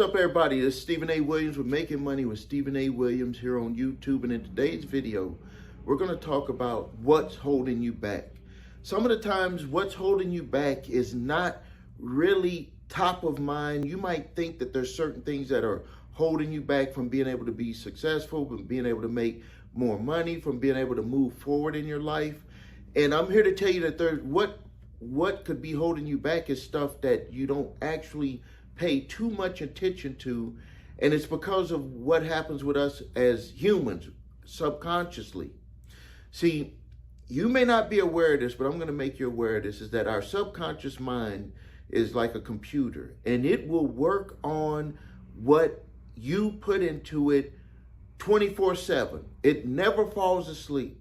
What's up, everybody? This is Stephen A. Williams with Making Money with Stephen A. Williams here on YouTube. And in today's video, we're going to talk about what's holding you back. Some of the times, what's holding you back is not really top of mind. You might think that there's certain things that are holding you back from being able to be successful, from being able to make more money, from being able to move forward in your life. And I'm here to tell you that there's what could be holding you back is stuff that you don't actually pay too much attention to, and it's because of what happens with us as humans subconsciously. See, you may not be aware of this, but I'm going to make you aware of this, is that our subconscious mind is like a computer, and it will work on what you put into it 24/7. It never falls asleep.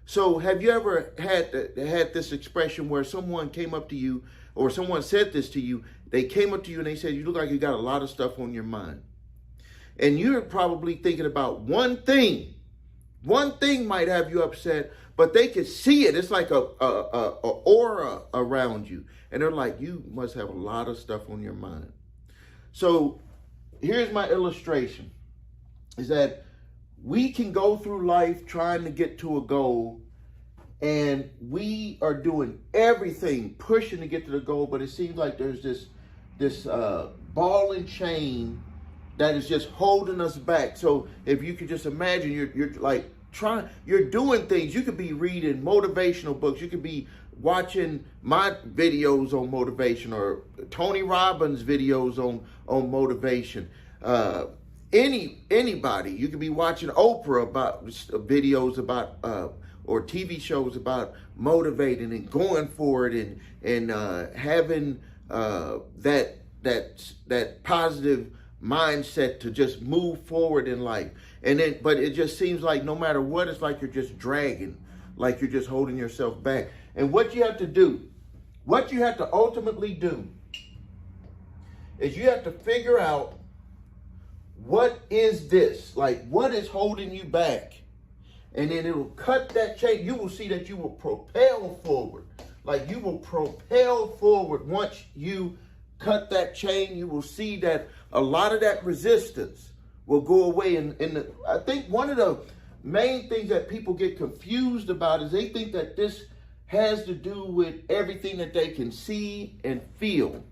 So have you ever had this expression where someone came up to you, or someone said this to you? They came up to you and they said, you look like you got a lot of stuff on your mind. And you're probably thinking about one thing. One thing might have you upset, but they can see it. It's like a aura around you. And they're like, you must have a lot of stuff on your mind. So here's my illustration, is that we can go through life trying to get to a goal, and we are doing everything, pushing to get to the goal, but it seems like there's this ball and chain that is just holding us back. So if you could just imagine, you're doing things. You could be reading motivational books. You could be watching my videos on motivation, or Tony Robbins videos on motivation. Anybody. You could be watching Oprah about videos about or TV shows about motivating and going for it, and having that positive mindset to just move forward in life. But it just seems like no matter what, it's like you're just dragging, like you're just holding yourself back. And what you have to do, what you have to ultimately do, is you have to figure out, what is this? Like, what is holding you back? And then it will cut that chain. You will see that you will propel forward. Like, you will propel forward. Once you cut that chain, you will see that a lot of that resistance will go away. And I think one of the main things that people get confused about is they think that this has to do with everything that they can see and feel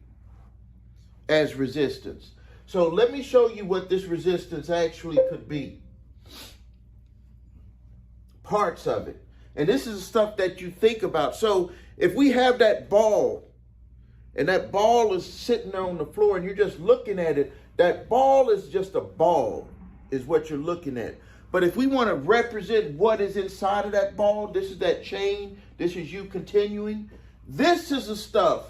as resistance. So let me show you what this resistance actually could be. Parts of it. And this is the stuff that you think about. So if we have that ball, and that ball is sitting there on the floor, and you're just looking at it, that ball is just a ball, is what you're looking at. But if we want to represent what is inside of that ball, this is that chain, this is you continuing. This is the stuff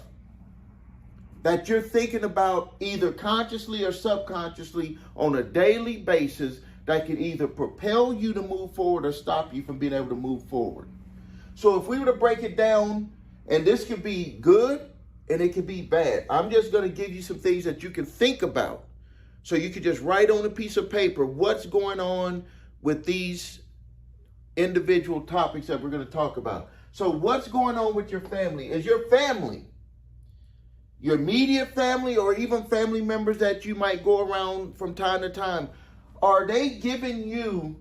that you're thinking about either consciously or subconsciously on a daily basis that can either propel you to move forward or stop you from being able to move forward. So if we were to break it down, and this can be good and it can be bad. I'm just going to give you some things that you can think about. So you can just write on a piece of paper what's going on with these individual topics that we're going to talk about. So what's going on with your family? Is your family, your immediate family, or even family members that you might go around from time to time, are they giving you,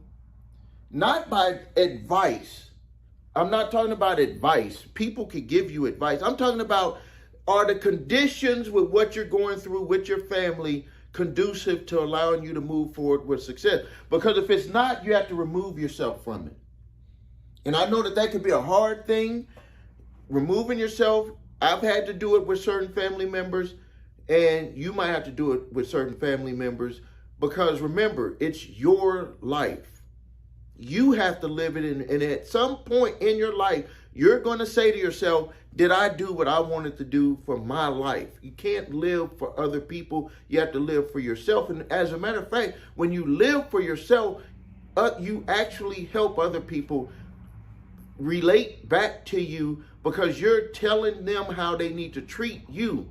not by advice? I'm not talking about advice. People can give you advice. I'm talking about, are the conditions with what you're going through with your family conducive to allowing you to move forward with success? Because if it's not, you have to remove yourself from it. And I know that can be a hard thing, removing yourself. I've had to do it with certain family members, and you might have to do it with certain family members, because remember, it's your life. You have to live it, and at some point in your life, you're going to say to yourself, did I do what I wanted to do for my life? You can't live for other people. You have to live for yourself. And as a matter of fact, when you live for yourself, you actually help other people relate back to you, because you're telling them how they need to treat you.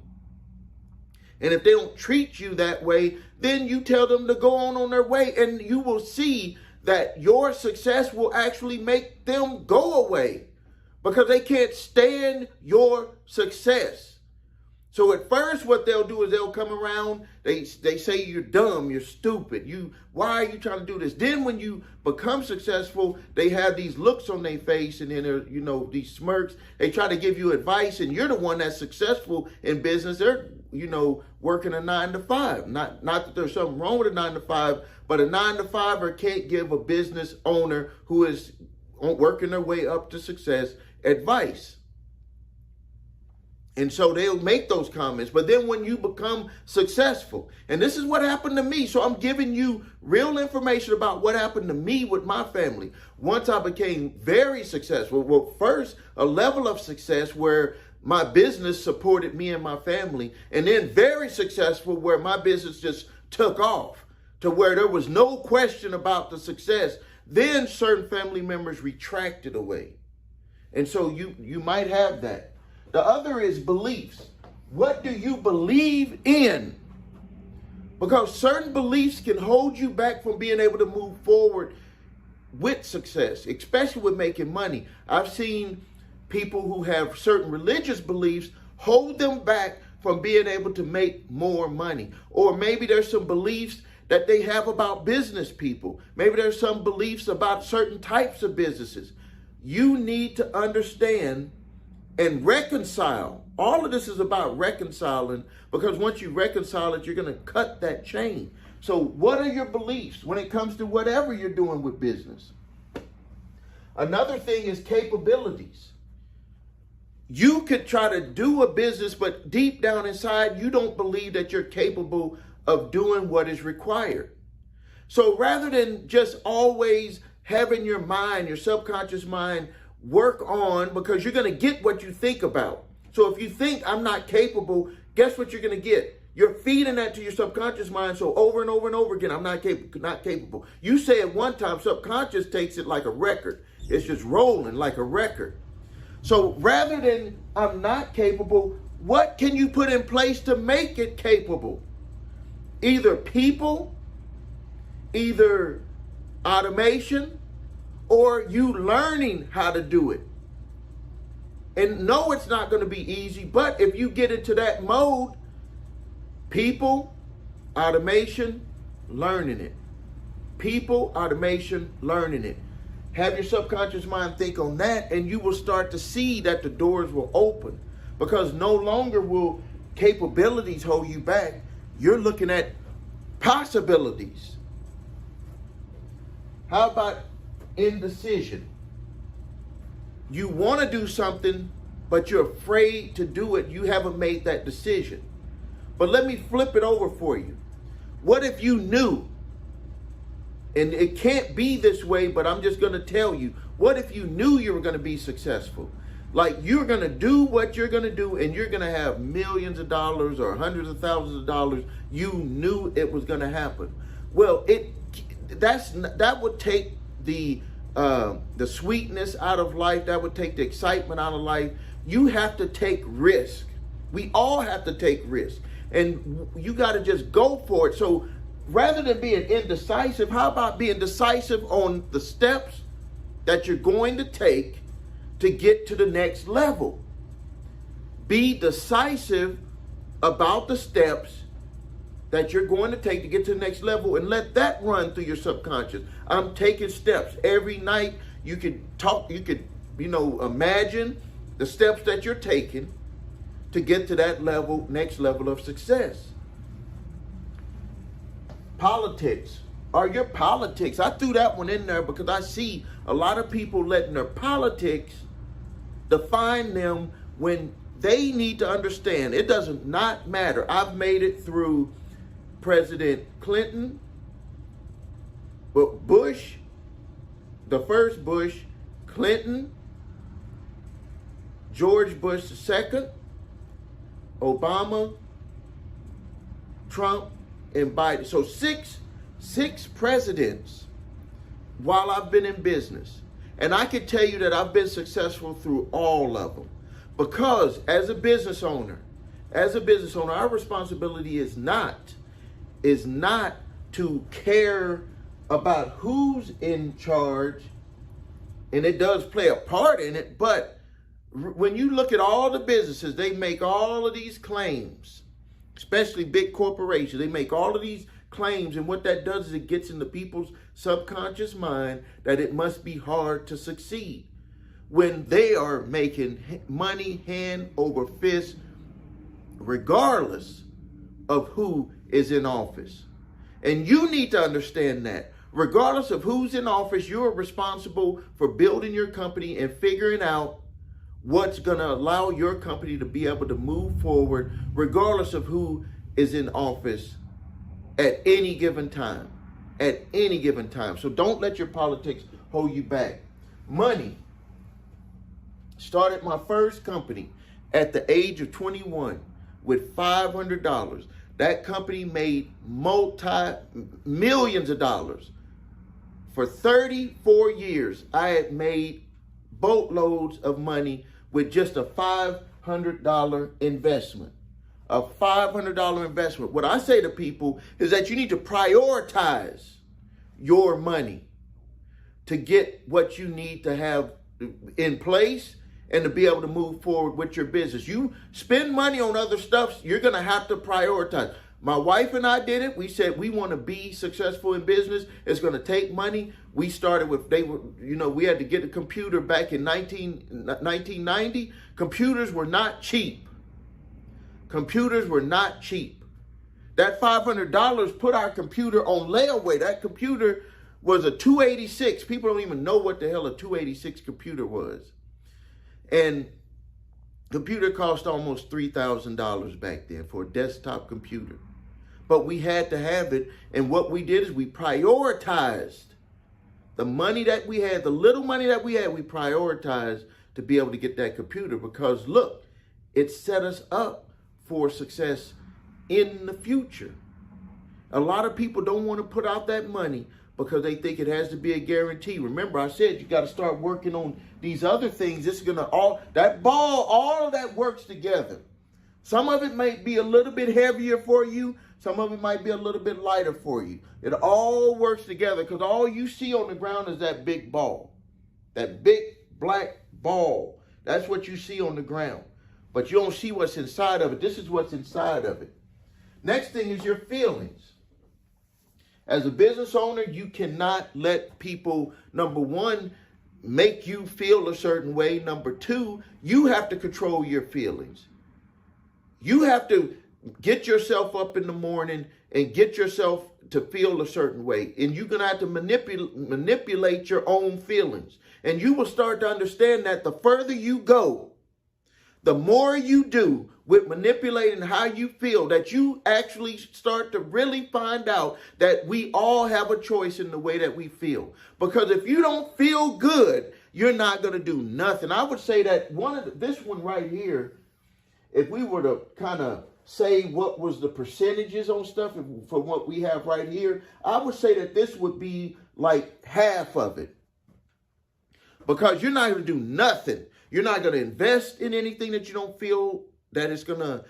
And if they don't treat you that way, then you tell them to go on their way, and you will see that your success will actually make them go away, because they can't stand your success. So at first, what they'll do is they'll come around. They say you're dumb, you're stupid. Why are you trying to do this? Then when you become successful, they have these looks on their face, and then these smirks. They try to give you advice, and you're the one that's successful in business. They're working a 9 to 5. Not that there's something wrong with a 9 to 5, but a 9 to 5er can't give a business owner who is working their way up to success advice. And so they'll make those comments. But then when you become successful, and this is what happened to me. So I'm giving you real information about what happened to me with my family. Once I became very successful, well, first, a level of success where my business supported me and my family, and then very successful where my business just took off to where there was no question about the success. Then certain family members retracted away. And so you might have that. The other is beliefs. What do you believe in? Because certain beliefs can hold you back from being able to move forward with success, especially with making money. I've seen people who have certain religious beliefs hold them back from being able to make more money. Or maybe there's some beliefs that they have about business people. Maybe there's some beliefs about certain types of businesses. You need to understand and reconcile. All of this is about reconciling, because once you reconcile it, you're going to cut that chain. So what are your beliefs when it comes to whatever you're doing with business? Another thing is capabilities. You could try to do a business, but deep down inside, you don't believe that you're capable of doing what is required. So rather than just always having your mind, your subconscious mind, work on, because you're going to get what you think about. So if you think I'm not capable, guess what you're going to get? You're feeding that to your subconscious mind. So over and over and over again, I'm not capable. You say it one time, subconscious takes it like a record. It's just rolling like a record. So rather than I'm not capable, what can you put in place to make it capable? Either people, either automation, or you learning how to do it. And no, it's not going to be easy, but if you get into that mode, people, automation, learning it. People, automation, learning it. Have your subconscious mind think on that, and you will start to see that the doors will open, because no longer will capabilities hold you back. You're looking at possibilities. How about indecision? You want to do something, but you're afraid to do it. You haven't made that decision. But let me flip it over for you. What if you knew, and it can't be this way, but I'm just going to tell you, what if you knew you were going to be successful? Like, you're going to do what you're going to do, and you're going to have millions of dollars or hundreds of thousands of dollars. You knew it was going to happen. Well, that would take the sweetness out of life. That would take the excitement out of life. You have to take risk. We all have to take risk, and you got to just go for it. So rather than being indecisive, how about being decisive on the steps that you're going to take to get to the next level? Be decisive about the steps that you're going to take to get to the next level, and let that run through your subconscious. I'm taking steps every night. You could imagine the steps that you're taking to get to that level, next level of success. Politics. Are your politics? I threw that one in there because I see a lot of people letting their politics define them when they need to understand it does not matter. I've made it through President Clinton, but Bush, the first Bush, Clinton, George Bush II, Obama, Trump, and Biden. So six presidents while I've been in business. And I can tell you that I've been successful through all of them. Because as a business owner, our responsibility is not to care about who's in charge, and it does play a part in it, but when you look at all the businesses, they make all of these claims, especially big corporations. They make all of these claims, and what that does is it gets into people's subconscious mind that it must be hard to succeed when they are making money hand over fist, regardless of who is in office. And you need to understand that regardless of who's in office, you're responsible for building your company and figuring out what's going to allow your company to be able to move forward, regardless of who is in office at any given time. At any given time. So don't let your politics hold you back. Money. Started my first company at the age of 21 with $500. That company made multi-millions of dollars. For 34 years, I had made boatloads of money with just a $500 investment. A $500 investment. What I say to people is that you need to prioritize your money to get what you need to have in place and to be able to move forward with your business. You spend money on other stuff, you're going to have to prioritize. My wife and I did it. We said we want to be successful in business. It's going to take money. We started with, we had to get a computer back in 1990. Computers were not cheap. Computers were not cheap. That $500 put our computer on layaway. That computer was a 286. People don't even know what the hell a 286 computer was. And computer cost almost $3,000 back then for a desktop computer. But we had to have it. And what we did is we prioritized the money that we had, the little money that we had, we prioritized to be able to get that computer because look, it set us up for success in the future. A lot of people don't want to put out that money because they think it has to be a guarantee. Remember, I said you got to start working on these other things. This is going to all of that works together. Some of it might be a little bit heavier for you. Some of it might be a little bit lighter for you. It all works together because all you see on the ground is that big ball. That big black ball. That's what you see on the ground. But you don't see what's inside of it. This is what's inside of it. Next thing is your feelings. As a business owner, you cannot let people, number one, make you feel a certain way. Number two, you have to control your feelings. You have to get yourself up in the morning and get yourself to feel a certain way. And you're going to have to manipulate your own feelings. And you will start to understand that the further you go, the more you do with manipulating how you feel, that you actually start to really find out that we all have a choice in the way that we feel. Because if you don't feel good, you're not going to do nothing. I would say that this one right here, if we were to kind of say what was the percentages on stuff for what we have right here, I would say that this would be like half of it. Because you're not going to do nothing. You're not going to invest in anything that you don't feel that it's going to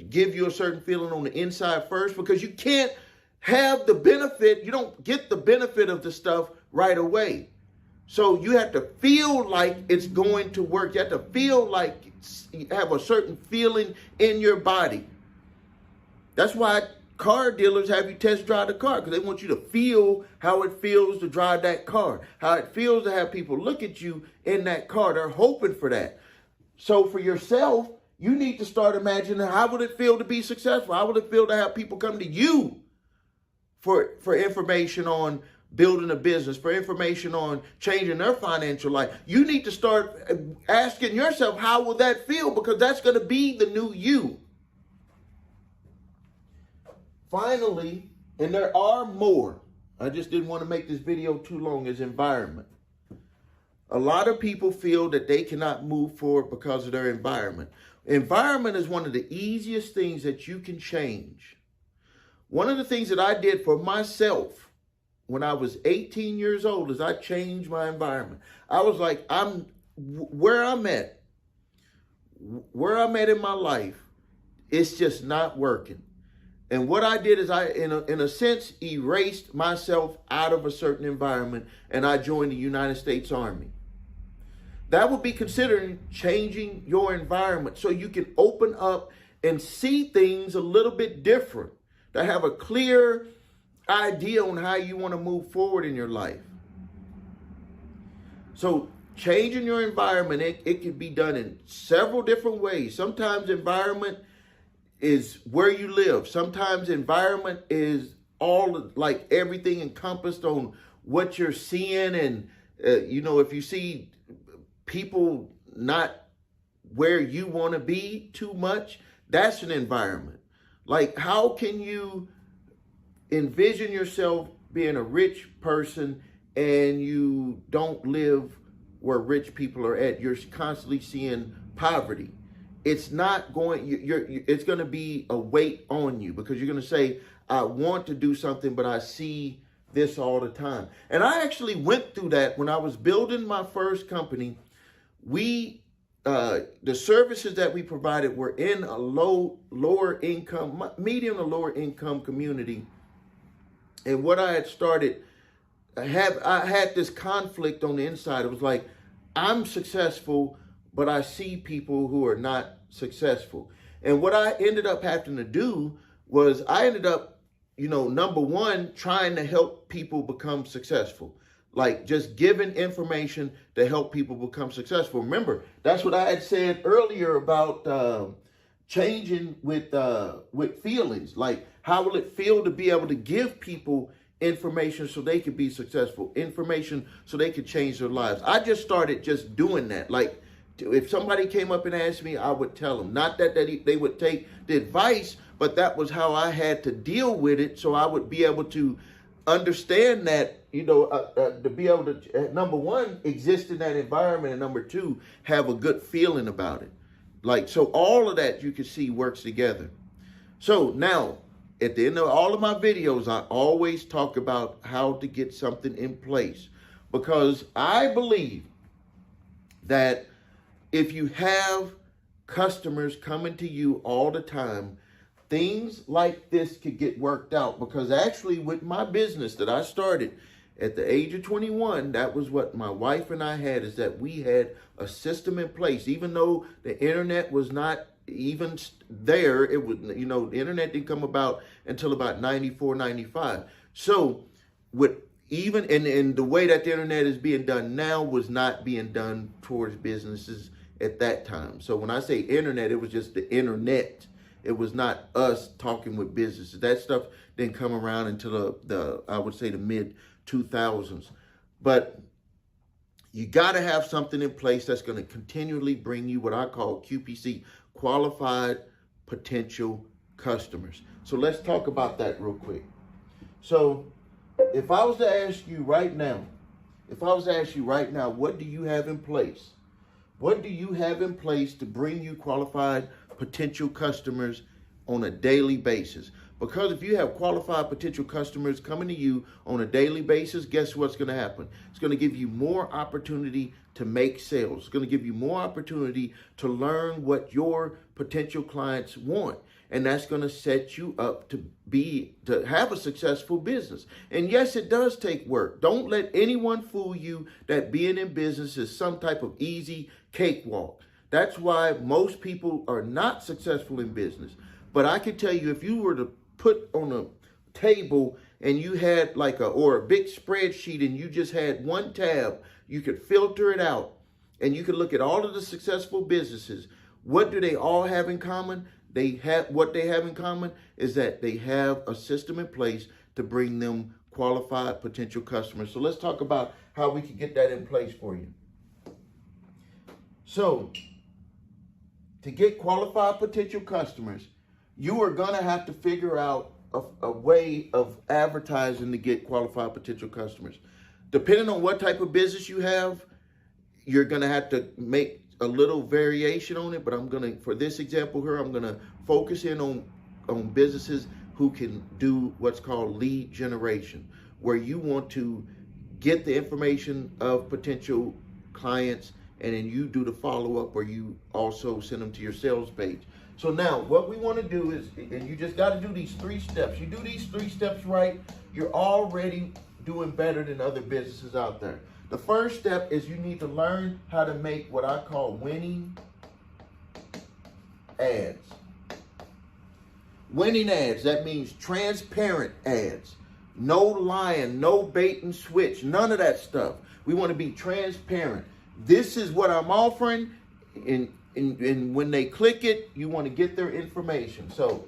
give you a certain feeling on the inside first, because you can't have the benefit. You don't get the benefit of the stuff right away. So you have to feel like it's going to work. You have to feel like you have a certain feeling in your body. That's why car dealers have you test drive the car, because they want you to feel how it feels to drive that car, how it feels to have people look at you in that car. They're hoping for that. So for yourself, you need to start imagining, how would it feel to be successful? How would it feel to have people come to you for information on building a business, for information on changing their financial life? You need to start asking yourself, how will that feel? Because that's going to be the new you. Finally, and there are more, I just didn't want to make this video too long, is environment. A lot of people feel that they cannot move forward because of their environment. Environment is one of the easiest things that you can change. One of the things that I did for myself when I was 18 years old is I changed my environment. I was like, where I'm at in my life, it's just not working. And what I did is I, in a sense, erased myself out of a certain environment, and I joined the United States Army. that would be considering changing your environment so you can open up and see things a little bit different, to have a clear idea on how you want to move forward in your life. So changing your environment, it can be done in several different ways. Sometimes environment is where you live. Sometimes environment is all, like, everything encompassed on what you're seeing. And, if you see people not where you want to be too much, that's an environment. Like, how can you envision yourself being a rich person and you don't live where rich people are at? You're constantly seeing poverty. It's not going, it's going to be a weight on you, because you're going to say, I want to do something, but I see this all the time. And I actually went through that when I was building my first company. The services that we provided were in a lower income, medium to lower income community. And what I had started, I had this conflict on the inside. It was like, I'm successful, but I see people who are not successful. And what I ended up having to do was I ended up, number one, trying to help people become successful. Like, just giving information to help people become successful. Remember, that's what I had said earlier about changing with feelings. Like, how will it feel to be able to give people information so they could be successful, information so they could change their lives? I just started just doing that. Like, if somebody came up and asked me, I would tell them. Not that they would take the advice, but that was how I had to deal with it, so I would be able to understand that, to be able to, number one, exist in that environment, and number two, have a good feeling about it. Like, so all of that you can see works together. So now, at the end of all of my videos, I always talk about how to get something in place, because I believe that if you have customers coming to you all the time, things like this could get worked out. Because actually, with my business that I started at the age of 21, that was what my wife and I had, is that we had a system in place. Even though the internet was not even there, it was, the internet didn't come about until about 94, 95. So with even, and the way that the internet is being done now was not being done towards businesses at that time. So when I say internet, it was just the internet. It was not us talking with businesses. That stuff didn't come around until the I would say the mid 2000s. But you got to have something in place that's going to continually bring you what I call QPC, qualified potential customers. So let's talk about that real quick. So if I was to ask you right now, what do you have in place? What do you have in place to bring you qualified potential customers on a daily basis? Because if you have qualified potential customers coming to you on a daily basis, guess what's going to happen? It's going to give you more opportunity to make sales. It's going to give you more opportunity to learn what your potential clients want. And that's going to set you up to have a successful business. And yes, it does take work. Don't let anyone fool you that being in business is some type of easy cakewalk. That's why most people are not successful in business. But I can tell you, if you were to put on a table and you had or a big spreadsheet and you just had one tab, you could filter it out and you could look at all of the successful businesses. What do they all have in common? What they have in common is that they have a system in place to bring them qualified potential customers. So let's talk about how we can get that in place for you. So to get qualified potential customers, you are going to have to figure out a way of advertising to get qualified potential customers. Depending on what type of business you have, you're going to have to make a little variation on it, but for this example here, I'm going to focus in on businesses who can do what's called lead generation, where you want to get the information of potential clients and then you do the follow-up, or you also send them to your sales page. So now what we want to do is, and you just got to do these 3 steps. You do these 3 steps right, you're already doing better than other businesses out there. The first step is you need to learn how to make what I call winning ads. Winning ads, that means transparent ads. No lying, no bait and switch, none of that stuff. We want to be transparent. This is what I'm offering, and when they click it, you want to get their information. So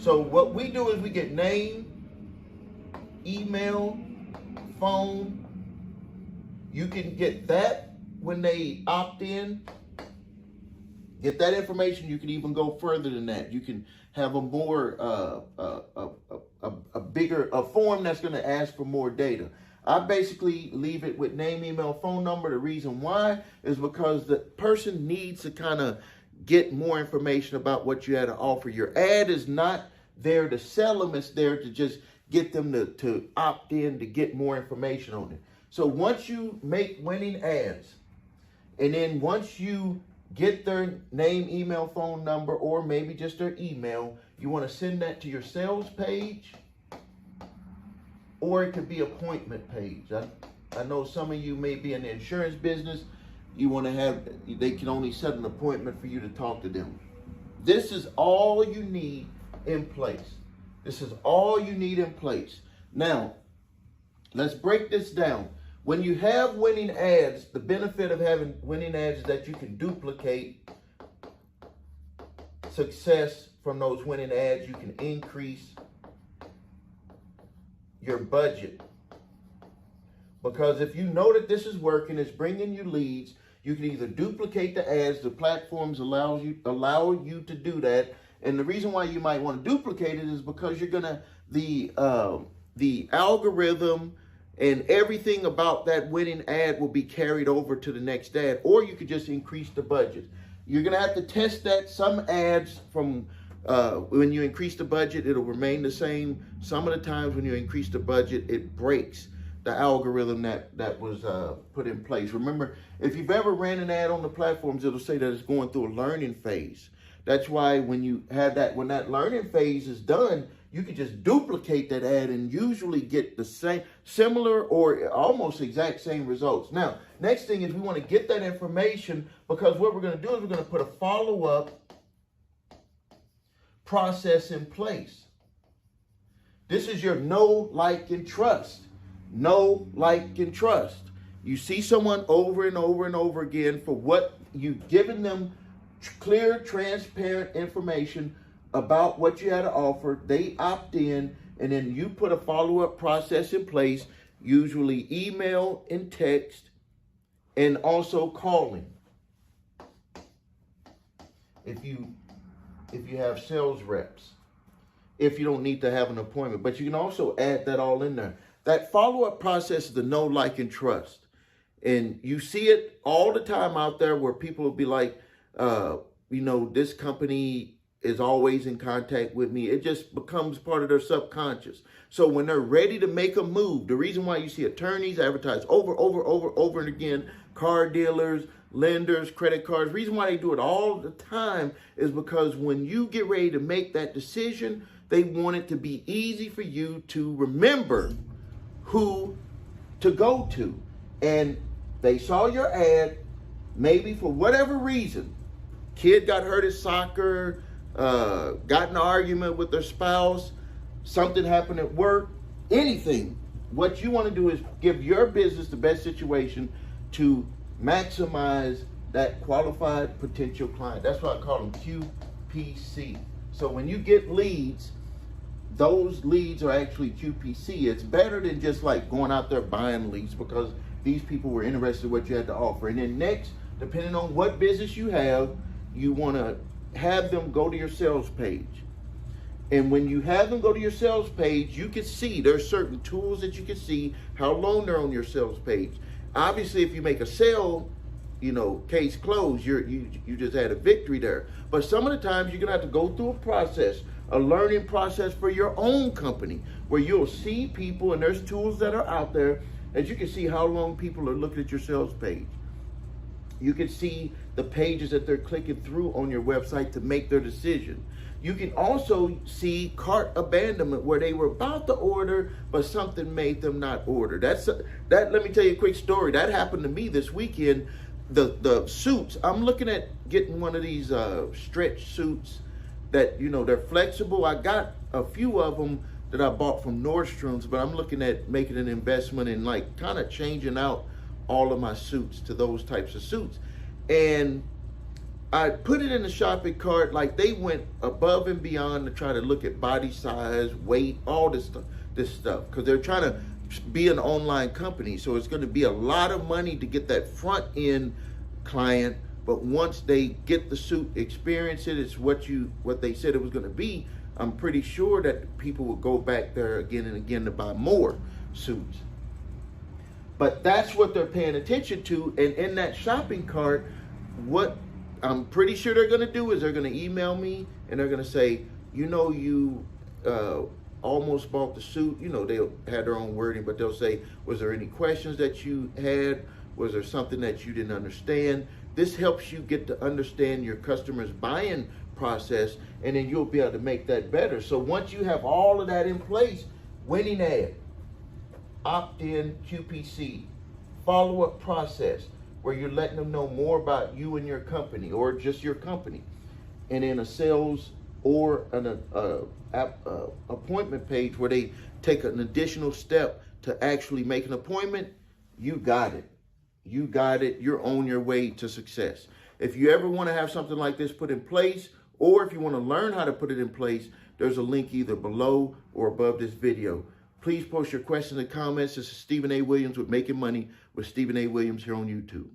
what we do is we get name, email, phone. You can get that when they opt in. Get that information. You can even go further than that. You can have a more a form that's going to ask for more data. I basically leave it with name, email, phone number. The reason why is because the person needs to kind of get more information about what you had to offer. Your ad is not there to sell them. It's there to just get them to opt in to get more information on it. So once you make winning ads, and then once you get their name, email, phone number, or maybe just their email, you want to send that to your sales page, or it could be appointment page. I know some of you may be in the insurance business. You want to have, they can only set an appointment for you to talk to them. This is all you need in place. This is all you need in place. Now, let's break this down. When you have winning ads, the benefit of having winning ads is that you can duplicate success from those winning ads. You can increase your budget. Because if you know that this is working, it's bringing you leads, you can either duplicate the ads. The platforms allow you to do that. And the reason why you might want to duplicate it is because you're gonna the algorithm and everything about that winning ad will be carried over to the next ad, or you could just increase the budget. You're gonna have to test that. Some ads from when you increase the budget, it'll remain the same. Some of the times when you increase the budget, it breaks the algorithm that was put in place. Remember, if you've ever ran an ad on the platforms, it'll say that it's going through a learning phase. That's why when you have that, when that learning phase is done, you can just duplicate that ad and usually get the same, similar or almost exact same results. Now, next thing is we want to get that information, because what we're going to do is we're going to put a follow-up process in place. This is your know, like, and trust. Know, like, and trust. You see someone over and over and over again for what you've given them, clear, transparent information about what you had to offer. They opt in, and then you put a follow-up process in place, usually email and text, and also calling. If you have sales reps, if you don't need to have an appointment, but you can also add that all in there. That follow-up process is the know, like, and trust. And you see it all the time out there where people will be like, this company is always in contact with me. It just becomes part of their subconscious. So when they're ready to make a move, the reason why you see attorneys advertise over and again, car dealers, lenders, credit cards, the reason why they do it all the time is because when you get ready to make that decision, they want it to be easy for you to remember who to go to. And they saw your ad, maybe for whatever reason, kid got hurt at soccer, got in an argument with their spouse, something happened at work, anything. What you want to do is give your business the best situation to maximize that qualified potential client. That's why I call them QPC. So when you get leads, those leads are actually QPC. It's better than just like going out there buying leads, because these people were interested in what you had to offer. And then next, depending on what business you have, you want to have them go to your sales page. And when you have them go to your sales page, you can see there's certain tools that you can see how long they're on your sales page. Obviously, if you make a sale, case closed, you just had a victory there. But some of the times you're gonna have to go through a process, a learning process for your own company, where you'll see people, and there's tools that are out there that you can see how long people are looking at your sales page. You can see the pages that they're clicking through on your website to make their decision. You can also see cart abandonment, where they were about to order, but something made them not order. That. Let me tell you a quick story. That happened to me this weekend. The suits. I'm looking at getting one of these stretch suits that, you know, they're flexible. I got a few of them that I bought from Nordstrom's, but I'm looking at making an investment in like kind of changing out all of my suits to those types of suits. And I put it in the shopping cart. Like, they went above and beyond to try to look at body size, weight, all this stuff, because they're trying to be an online company. So it's going to be a lot of money to get that front end client. But once they get the suit, experience it, it's what they said it was going to be. I'm pretty sure that people will go back there again and again to buy more suits. But that's what they're paying attention to. And in that shopping cart, what I'm pretty sure they're going to do is they're going to email me and they're going to say, you know, you almost bought the suit. You know, they'll have their own wording, but they'll say, was there any questions that you had? Was there something that you didn't understand? This helps you get to understand your customer's buying process, and then you'll be able to make that better. So once you have all of that in place, winning ad, opt-in QPC, follow-up process, where you're letting them know more about you and your company, or just your company, and then a sales or an appointment page where they take an additional step to actually make an appointment, you got it. You got it. You're on your way to success. If you ever want to have something like this put in place, or if you want to learn how to put it in place, there's a link either below or above this video. Please post your questions and comments. This is Stephen A. Williams with Making Money with Stephen A. Williams here on YouTube.